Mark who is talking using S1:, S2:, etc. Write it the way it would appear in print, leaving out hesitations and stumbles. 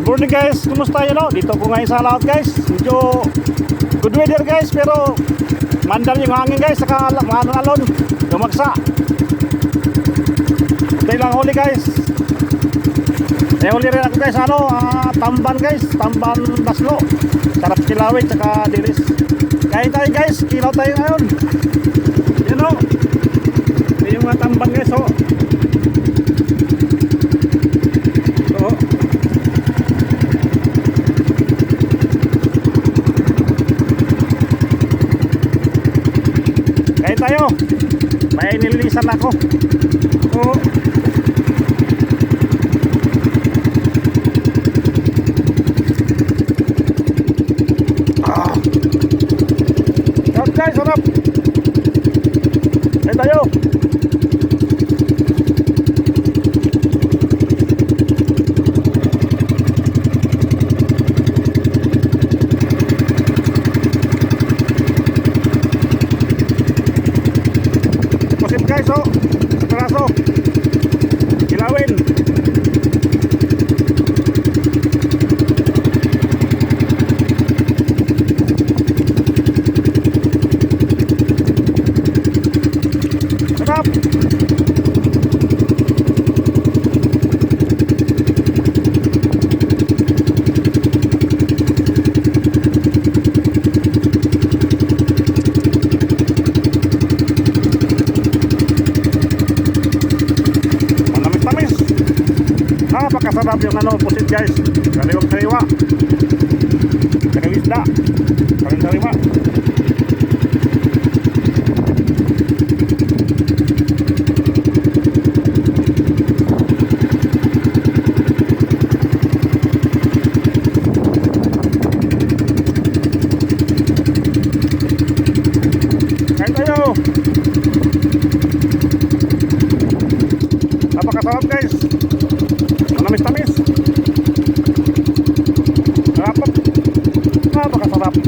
S1: morning guys, kumusta yun o? Dito ko ngayon sa laot guys. Medyo good weather guys, pero mandal yung hangin guys, saka mga alon, lumagsa. Tayo lang huli guys. Huli rin ako guys, tamban guys, tamban baslo. Sarap kilawin, saka dilis. Kain tayo guys, kilaw tayo ngayon. Yan o. Yung mga tamban guys o. Kain tayo. May nililisan ako. Oo. Sarap guys, sarap. Kain tayo. Guys, oh, peraso, kilawin. Sarap. Napakasarap yung pusit guys. Kaliwang kaliwa. Kaliwisda. Kaliwang kaliwa. Kain tayo. Napakasarap guys. Tamis-tamis. Napakasarap.